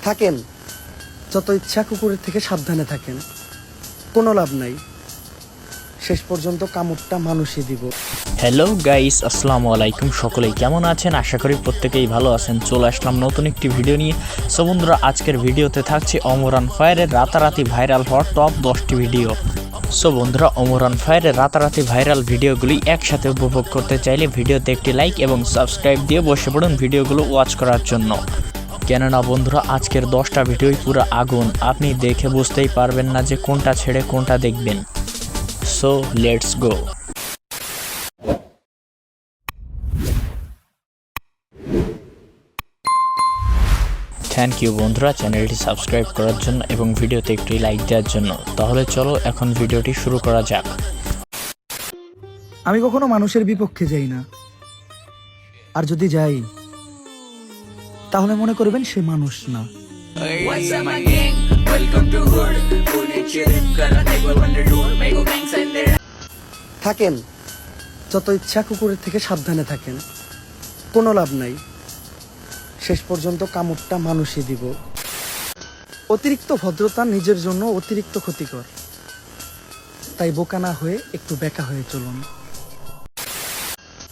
থাকেন, যত ইচ্ছা কুকুরের থেকে সাবধানে থাকেন, কোনো লাভ নাই, শেষ পর্যন্ত কামড়টা মানুষই দিব। হ্যালো গাইস, আসসালামু আলাইকুম। সকলেই কেমন আছেন? আশা করি প্রত্যেকেই ভালো আছেন। চলে আসলাম নতুন একটি ভিডিও নিয়ে। সো বন্ধুরা, আজকের ভিডিওতে থাকছে অমরান ফায়ারের রাতারাতি ভাইরাল হওয়ার টপ 10টি ভিডিও। সো বন্ধুরা, অমরান ফায়ারের রাতারাতি ভাইরাল ভিডিওগুলি একসাথে উপভোগ করতে চাইলে ভিডিওতে একটি লাইক এবং সাবস্ক্রাইব দিয়ে বসে পড়ুন ভিডিওগুলো ওয়াচ করার জন্য। কেননা বন্ধুরা, আজকের 10টা ভিডিওই পুরো আগুন, আপনি দেখে বুঝতেই পারবেন না যে কোনটা ছেড়ে কোনটা দেখবেন। So let's go. Thank you বন্ধুরা, চ্যানেলটি সাবস্ক্রাইব করার জন্য এবং ভিডিওতে একটি লাইক দেওয়ার জন্য। তাহলে চলো এখন ভিডিওটি শুরু করা যাক। আমি কখনো মানুষের বিপক্ষে যাই না, আর যদি যাই তাহলে মনে করবেন সে মানুষ না। What's up my gang? Welcome to Hood. Pune chill, kara table wonder door. Mego gangs and their থাকেন, যত ইচ্ছা কুকুরের থেকে সাবধানে থাকেন, কোনো লাভ নাই, শেষ পর্যন্ত কামড়টা মানুষই দিব। অতিরিক্ত ভদ্রতা নিজের জন্য অতিরিক্ত ক্ষতিকর, তাই বোকা না হয়ে একটু বেকা হয়ে চলুন।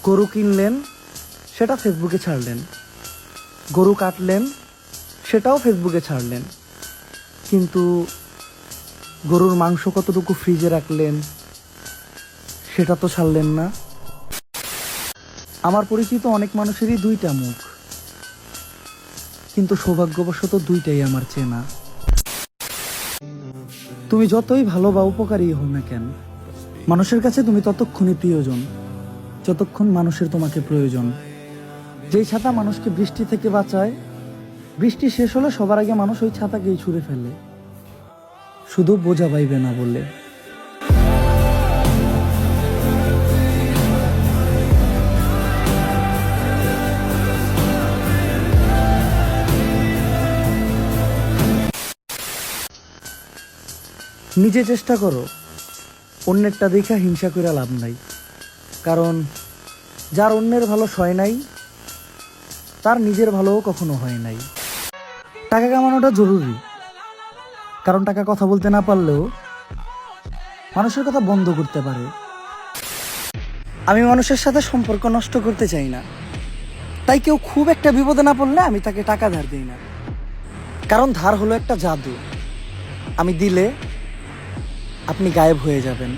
গরু কিনলেন, সেটা ফেসবুকে ছাড়লেন, গরু কাটলেন, সেটাও ফেসবুকে ছাড়লেন, কিন্তু গরুর মাংস কতটুকু ফ্রিজে রাখলেন সেটা তো ছাড়লেন না। আমার পরিচিত অনেক মানুষেরই দুইটা মুখ, কিন্তু সৌভাগ্যবশত দুইটাই আমার চেনা। তুমি যতই ভালো বা উপকারী হও না কেন, মানুষের কাছে তুমি ততক্ষণই প্রিয়জন যতক্ষণ মানুষের তোমাকে প্রয়োজন। যেই ছাতা মানুষকে বৃষ্টি থেকে বাঁচায়, বৃষ্টি শেষ হলে সবার আগে মানুষ ওই ছাতাকেই ছুঁড়ে ফেলে, শুধু বোঝা পাইবে না বলে। নিজে চেষ্টা করো, অন্যেরটা দেখা হিংসা কইরা লাভ নাই, কারণ যার অন্যের ভালো সয় নাই তার নিজের ভালোও কখনো হয় নাই। টাকা কামানোটা জরুরি, কারণ টাকা কথা বলতে না পারলেও মানুষের কথা বন্ধ করতে পারে। আমি মানুষের সাথে সম্পর্ক নষ্ট করতে চাই না, তাই কেউ খুব একটা বিপদে না পড়লে আমি তাকে টাকা ধার দিই না, কারণ ধার হলো একটা জাদু, আমি দিলে আপনি গায়েব হয়ে যাবেন।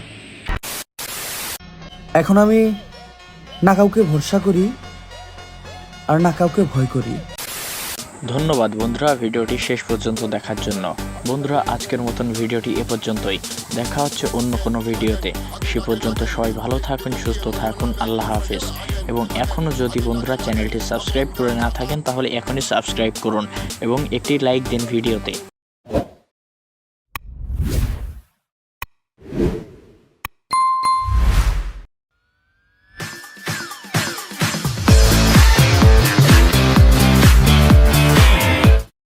এখন আমি না কাউকে ভরসা করি আর না কাউকে ভয় করি। ধন্যবাদ বন্ধুরা ভিডিওটি শেষ পর্যন্ত দেখার জন্য। বন্ধুরা, আজকের মতন ভিডিওটি এ পর্যন্তই। দেখা হচ্ছে অন্য কোনো ভিডিওতে। সে পর্যন্ত সবাই ভালো থাকুন, সুস্থ থাকুন। আল্লাহ হাফেজ। এবং এখনও যদি বন্ধুরা চ্যানেলটি সাবস্ক্রাইব করে না থাকেন তাহলে এখনই সাবস্ক্রাইব করুন এবং একটি লাইক দিন ভিডিওতে।